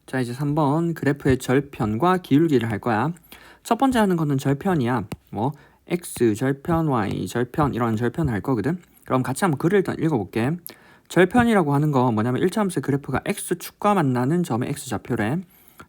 자, 이제 3번 그래프의 절편과 기울기를 할 거야. 첫 번째 하는 거는 절편이야. 뭐 x 절편, y 절편 이런 절편을 할 거거든. 그럼 같이 한번 글을 일단 읽어볼게. 절편이라고 하는 거 뭐냐면 1차함수의 그래프가 x축과 만나는 점의 x좌표래.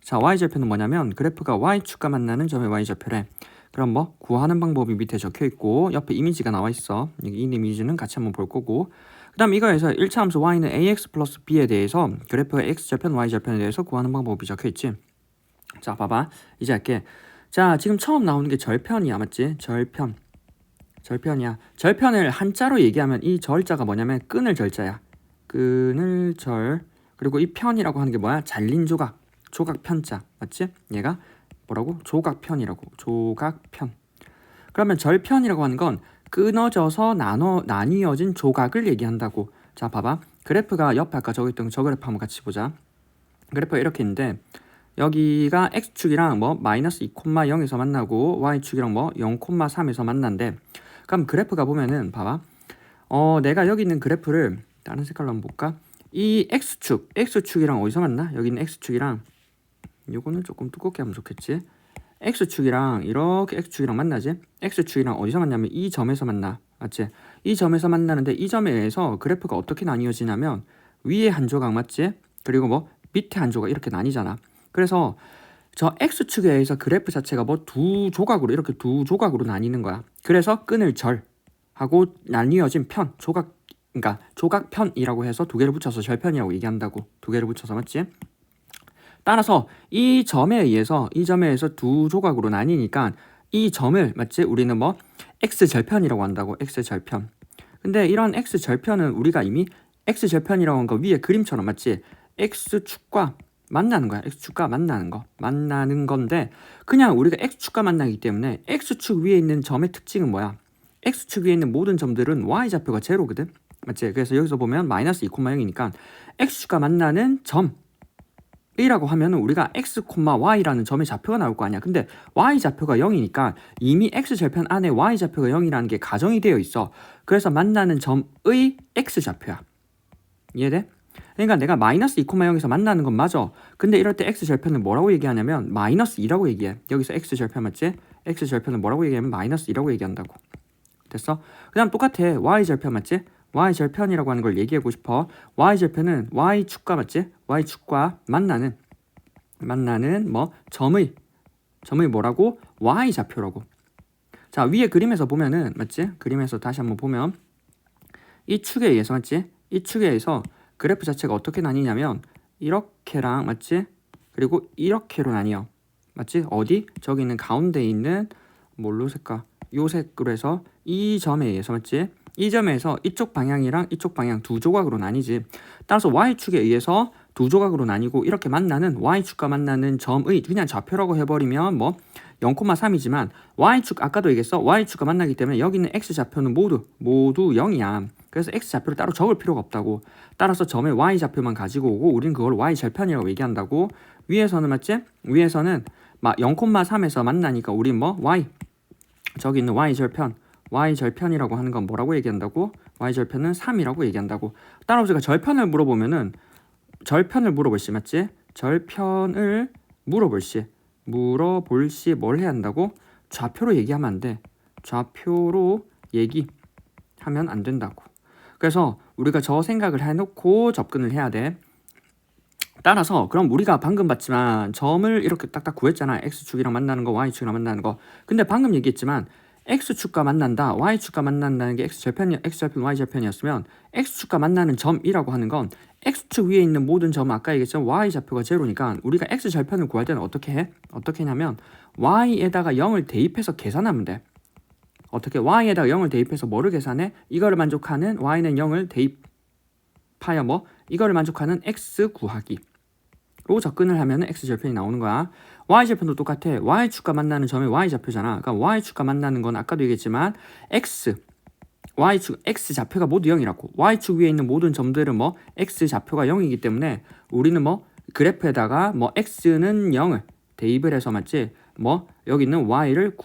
자, y절편은 뭐냐면 그래프가 y축과 만나는 점의 y좌표래. 그럼 뭐 구하는 방법이 밑에 적혀 있고 옆에 이미지가 나와 있어. 이 이미지는 같이 한번 볼 거고. 그 다음 이거에서 1차 함수 y는 ax 플러스 b에 대해서 그래프의 x절편, y절편에 대해서 구하는 방법이 적혀있지. 자, 봐봐. 이제 할게. 자, 지금 처음 나오는 게 절편이야. 맞지? 절편이야. 절편을 한자로 얘기하면 이 절자가 뭐냐면 끈을 절자야. 끈을 절. 그리고 이 편이라고 하는 게 뭐야? 잘린 조각. 조각 편자. 맞지? 얘가 뭐라고? 조각편이라고. 조각편. 그러면 절편이라고 하는 건 끊어져서 나뉘어진 조각을 얘기한다고. 자, 봐봐. 그래프가 옆에 아까 적었던 저 그래프 한번 같이 보자. 그래프가 이렇게 있는데 여기가 x축이랑 뭐 마이너스 2,0에서 만나고 y축이랑 뭐 0,3에서 만난대. 그럼 그래프가 보면은 봐봐. 내가 여기 있는 그래프를 다른 색깔로 한번 볼까? 이 x축이랑 어디서 만나? 여기 있는 x축이랑 요거는 조금 두껍게 하면 좋겠지. x축이랑 이렇게 x축이랑 만나지? x축이랑 어디서 만나면 이 점에서 만나. 맞지? 이 점에서 만나는데 이 점에 의해서 그래프가 어떻게 나뉘어지냐면 위에 한 조각 맞지? 그리고 뭐 밑에 한 조각 이렇게 나뉘잖아. 그래서 저 x축에 의해서 그래프 자체가 뭐 두 조각으로 이렇게 두 조각으로 나뉘는 거야. 그래서 끈을 절하고 나뉘어진 편, 조각, 그러니까 조각편이라고 해서 두 개를 붙여서 절편이라고 얘기한다고. 두 개를 붙여서 맞지? 따라서 이 점에 의해서 두 조각으로 나뉘니까 이 점을 맞지? 우리는 뭐 x절편이라고 한다고. x절편. 근데 이런 x절편은 우리가 이미 x절편이라고 한 거 위에 그림처럼 맞지? x축과 만나는 거야. x축과 만나는 거. 만나는 건데 그냥 우리가 x축과 만나기 때문에 x축 위에 있는 점의 특징은 뭐야? x축 위에 있는 모든 점들은 y좌표가 제로거든. 맞지? 그래서 여기서 보면 마이너스 2,0이니까 x축과 만나는 점 이라고 하면 우리가 x, y라는 점의 좌표가 나올 거 아니야. 근데 y좌표가 0이니까 이미 x절편 안에 y좌표가 0이라는 게 가정이 되어 있어. 그래서 만나는 점의 x좌표야. 이해돼? 그러니까 내가 마이너스 2,0에서 만나는 건 맞아. 근데 이럴 때 x절편은 뭐라고 얘기하냐면 마이너스 2라고 얘기해. 여기서 x절편 맞지? x절편은 뭐라고 얘기하면 마이너스 2라고 얘기한다고. 됐어? 그 다음 똑같아. y절편 맞지? y절편이라고 하는 걸 얘기하고 싶어. y절편은 y축과 맞지? y축과 만나는 뭐 점의 뭐라고? y좌표라고. 자, 위에 그림에서 보면은 맞지? 그림에서 다시 한번 보면 이 축에 의해서 맞지? 이 축에 의해서 그래프 자체가 어떻게 나뉘냐면 이렇게랑 맞지? 그리고 이렇게로 나뉘어. 맞지? 어디? 저기 있는 가운데 있는 뭘로 색까? 요 색으로 해서 이 점에 의해서 맞지? 이 점에서 이쪽 방향이랑 이쪽 방향 두 조각으로 나뉘지. 따라서 y축에 의해서 두 조각으로 나뉘고 이렇게 만나는 y축과 만나는 점의 그냥 좌표라고 해버리면 뭐 0,3이지만 y축 아까도 얘기했어. y축과 만나기 때문에 여기 있는 x좌표는 모두 0이야. 그래서 x좌표를 따로 적을 필요가 없다고. 따라서 점의 y좌표만 가지고 오고 우리는 그걸 y절편이라고 얘기한다고. 위에서는 맞지? 위에서는 막 0,3에서 만나니까 우린 뭐 y 저기 있는 y절편이라고 하는 건 뭐라고 얘기한다고? y절편은 3이라고 얘기한다고. 따라서 제가 절편을 물어볼 시 맞지? 절편을 물어볼 시 뭘 해야 한다고? 좌표로 얘기하면 안 돼. 좌표로 얘기하면 안 된다고. 그래서 우리가 저 생각을 해놓고 접근을 해야 돼. 따라서 그럼 우리가 방금 봤지만 점을 이렇게 딱딱 구했잖아. x축이랑 만나는 거, y축이랑 만나는 거. 근데 방금 얘기했지만 x축과 만난다, y축과 만난다는 게 x절편, y절편이었으면 x축과 만나는 점이라고 하는 건 x축 위에 있는 모든 점은 아까 얘기했지만 y좌표가 제로니까 우리가 x절편을 구할 때는 어떻게 해? 어떻게 하냐면 y에다가 0을 대입해서 계산하면 돼. 어떻게? y에다가 0을 대입해서 뭐를 계산해? 이거를 만족하는 y는 0을 대입하여 뭐? 이거를 만족하는 x 구하기 로 접근을 하면 x절편이 나오는 거야. y절편도 똑같아. y축과 만나는 점이 y좌표잖아. 그러니까 y축과 만나는 건 아까도 얘기했지만 y축 x좌표가 모두 0이라고. y축 위에 있는 모든 점들은 뭐 x좌표가 0이기 때문에 우리는 뭐 그래프에다가 뭐 x는 0을 대입을 해서 맞지? 뭐 여기 있는 y를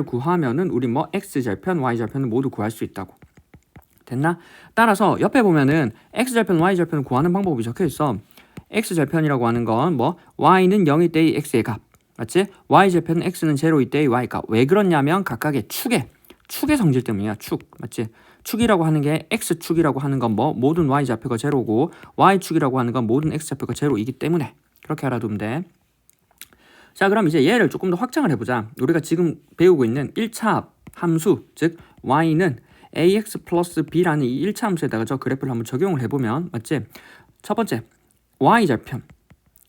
구하면은 우리 뭐 x절편, y절편을 모두 구할 수 있다고. 됐나? 따라서 옆에 보면은 x절편, y절편을 구하는 방법이 적혀 있어. x절편이라고 하는 건 뭐 y는 0일 때의 x의 값 맞지? y절편은 x는 0일 때의 y 값. 왜 그렇냐면 각각의 축의 성질 때문이야. 축 맞지? 축이라고 하는 게 x축이라고 하는 건 뭐 모든 y좌표가 제로고 y축이라고 하는 건 모든 x좌표가 제로이기 때문에 그렇게 알아두면 돼. 자 그럼 이제 얘를 조금 더 확장을 해보자. 우리가 지금 배우고 있는 1차 함수 즉 y는 ax 플러스 b라는 이 1차 함수에다가 저 그래프를 한번 적용을 해보면 맞지? 첫 번째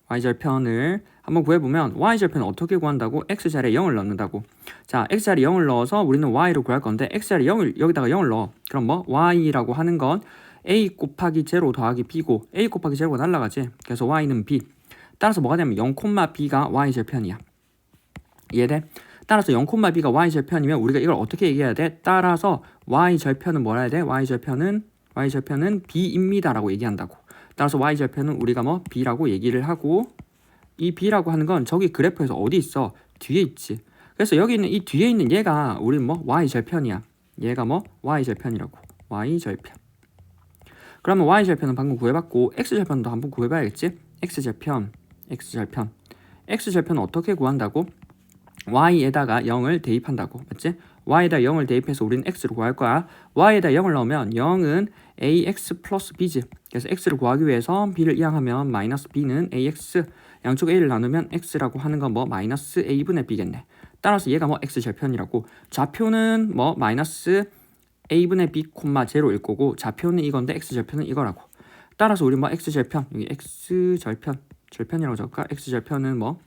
y절편을 한번 구해보면 y절편은 어떻게 구한다고? x자리에 0을 넣는다고. 자 x자리에 0을 넣어서 우리는 y를 구할 건데 x자리에 0을 여기다가 0을 넣어. 그럼 뭐 y라고 하는 건 a 곱하기 0 더하기 b고 a 곱하기 0가 날라가지. 그래서 y는 b. 따라서 뭐가 되면 0, b가 y절편이야. 이해돼? 따라서 0, b가 y절편이면 우리가 이걸 어떻게 얘기해야 돼? 따라서 y절편은 뭐라 해야 돼? y절편은 b입니다 라고 얘기한다고. 따라서 y절편은 우리가 뭐 b라고 얘기를 하고 이 b라고 하는 건 저기 그래프에서 어디 있어? 뒤에 있지. 그래서 여기 있는 이 뒤에 있는 얘가 우리 뭐 y절편이야. 얘가 뭐 y절편이라고. y절편. 그러면 y절편은 방금 구해봤고 x절편도 한번 구해봐야겠지? x절편은 어떻게 구한다고? y에다가 0을 대입한다고. 맞지? y에다 0을 대입해서 우리는 x를 구할 거야. y에다 0을 넣으면 0은 ax 플러스 b지. 그래서 x를 구하기 위해서 b를 이항하면 마이너스 b는 ax 양쪽 a를 나누면 x라고 하는 건 뭐 마이너스 a분의 b겠네. 따라서 얘가 뭐 x절편이라고. 좌표는 뭐 마이너스 a분의 b, 0일 거고 좌표는 이건데 x절편은 이거라고. 따라서 우리 뭐 x절편 여기 x절편이라고 적을까? x절편은 뭐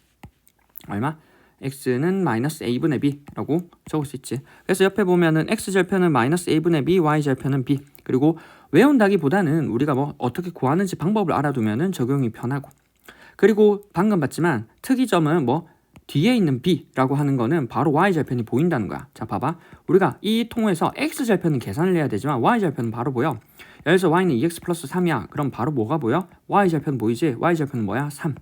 얼마? x는 마이너스 a분의 b라고 적을 수 있지. 그래서 옆에 보면은 x절편은 마이너스 a분의 b, y절편은 b. 그리고 외운다기보다는 우리가 뭐 어떻게 구하는지 방법을 알아두면은 적용이 편하고. 그리고 방금 봤지만 특이점은 뭐 뒤에 있는 b라고 하는 거는 바로 y절편이 보인다는 거야. 자 봐봐. 우리가 이 통에서 x절편은 계산을 해야 되지만 y절편은 바로 보여. 예를 들어서 y는 2x 플러스 3이야. 그럼 바로 뭐가 보여? y절편 보이지? y절편은 뭐야? 3.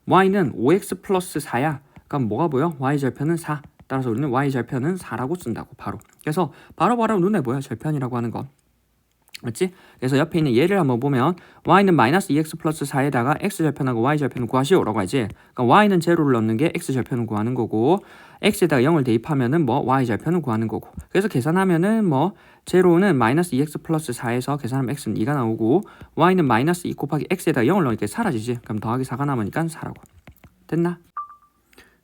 y는 5x 플러스 4야. 그럼 뭐가 보여? y절편은 4. 따라서 우리는 y절편은 4라고 쓴다고 바로. 그래서 바로 눈에 보여. 절편이라고 하는 거. 맞지? 그래서 옆에 있는 얘를 한번 보면 y는 마이너스 2x 플러스 4에다가 x절편하고 y절편을 구하시오 라고 하지. 그러니까 y는 제로를 넣는 게 x절편을 구하는 거고 x에다가 0을 대입하면은 뭐 y절편을 구하는 거고. 그래서 계산하면은 뭐 제로는 마이너스 2x 플러스 4에서 계산하면 x는 2가 나오고 y는 마이너스 2 곱하기 x에다가 0을 넣으니까 사라지지. 그럼 더하기 4가 남으니까 4라고. 됐나?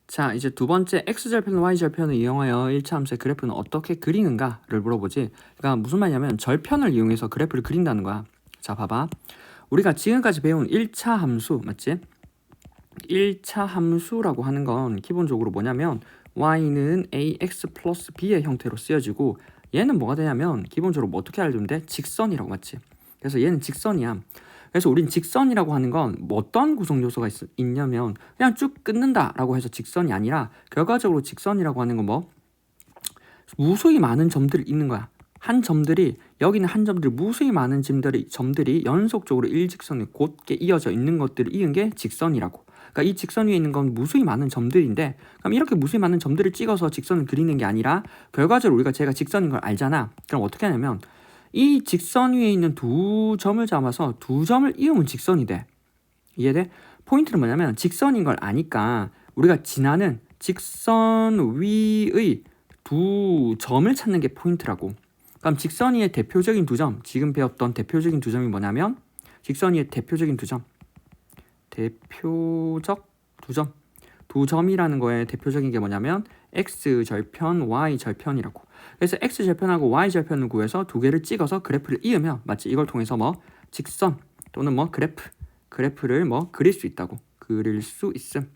자 이제 두 번째 x절편, y절편을 이용하여 1차 함수의 그래프는 어떻게 그리는가를 물어보지. 그러니까 무슨 말이냐면 절편을 이용해서 그래프를 그린다는 거야. 자 봐봐. 우리가 지금까지 배운 1차 함수 맞지? 1차 함수라고 하는 건 기본적으로 뭐냐면 y는 ax 플러스 b의 형태로 쓰여지고 얘는 뭐가 되냐면 기본적으로 뭐 어떻게 알면 돼? 직선이라고 맞지? 그래서 얘는 직선이야. 그래서 우린 직선이라고 하는 건뭐 어떤 구성 요소가 있냐면 그냥 쭉 끊는다라고 해서 직선이 아니라 결과적으로 직선이라고 하는 건 뭐 무수히 많은 점들이 있는 거야. 한 점들이 여기는 한 점들이 무수히 많은 점들이 연속적으로 일직선에 곧게 이어져 있는 것들을 이은 게 직선이라고. 그러니까 이 직선 위에 있는 건 무수히 많은 점들인데 그럼 이렇게 무수히 많은 점들을 찍어서 직선을 그리는 게 아니라 결과적으로 우리가 제가 직선인 걸 알잖아. 그럼 어떻게 하냐면 이 직선 위에 있는 두 점을 잡아서 두 점을 이으면 직선이 돼. 이해돼? 포인트는 뭐냐면 직선인 걸 아니까 우리가 지나는 직선 위의 두 점을 찾는 게 포인트라고. 그럼 직선 위의 대표적인 두 점, 지금 배웠던 대표적인 두 점이 뭐냐면 직선 위의 대표적인 두 점, 두 점이라는 거에 대표적인 게 뭐냐면 x절편, y절편이라고. 그래서 x절편하고 y절편을 구해서 두 개를 찍어서 그래프를 이으면 맞지? 이걸 통해서 뭐 직선 또는 뭐 그래프를 뭐 그릴 수 있다고. 그릴 수 있음.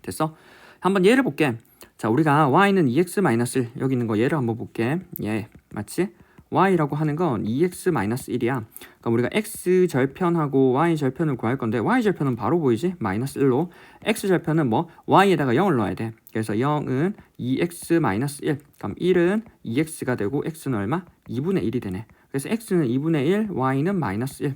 됐어? 한번 예를 볼게. 자, 우리가 y는 2x-1 여기 있는 거 얘를 한번 볼게. 예, 맞지? y라고 하는 건 2x-1이야. 그러니까 우리가 x절편하고 y절편을 구할 건데 y절편은 바로 보이지? 마이너스 1로. x절편은 뭐 y에다가 0을 넣어야 돼. 그래서 0은 2x-1. 그럼 1은 2x가 되고 x는 얼마? 2분의 1이 되네. 그래서 x는 2분의 1, y는 마이너스 1.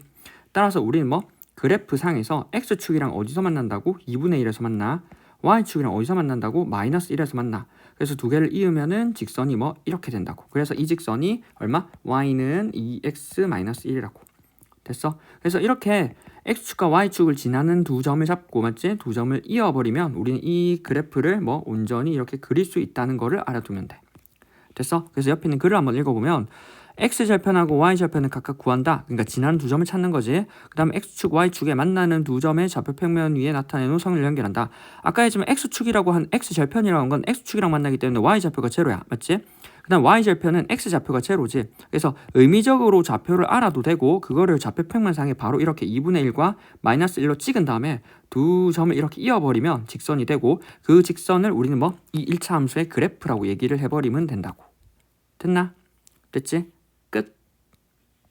따라서 우리는 뭐 그래프 상에서 x축이랑 어디서 만난다고? 2분의 1에서 만나. y축이랑 어디서 만난다고? 마이너스 1에서 만나. 그래서 두 개를 이으면은 직선이 뭐 이렇게 된다고. 그래서 이 직선이 얼마? y는 2x-1이라고. 됐어? 그래서 이렇게 x축과 y축을 지나는 두 점을 잡고 맞지? 두 점을 이어버리면 우리는 이 그래프를 뭐 온전히 이렇게 그릴 수 있다는 거를 알아두면 돼. 됐어? 그래서 옆에 있는 글을 한번 읽어보면 x절편하고 y절편을 각각 구한다. 그러니까 지나는 두 점을 찾는 거지. 그 다음에 x축, y축에 만나는 두 점의 좌표평면 위에 나타내는 성을 연결한다. 아까 했지만 x축이라고 한 x절편이라고 한 건 x축이랑 만나기 때문에 y좌표가 제로야. 맞지? 그 다음 y절편은 x좌표가 제로지. 그래서 의미적으로 좌표를 알아도 되고 그거를 좌표평면상에 바로 이렇게 2분의 1과 마이너스 1로 찍은 다음에 두 점을 이렇게 이어버리면 직선이 되고 그 직선을 우리는 뭐 이 1차 함수의 그래프라고 얘기를 해버리면 된다고. 됐나? 됐지?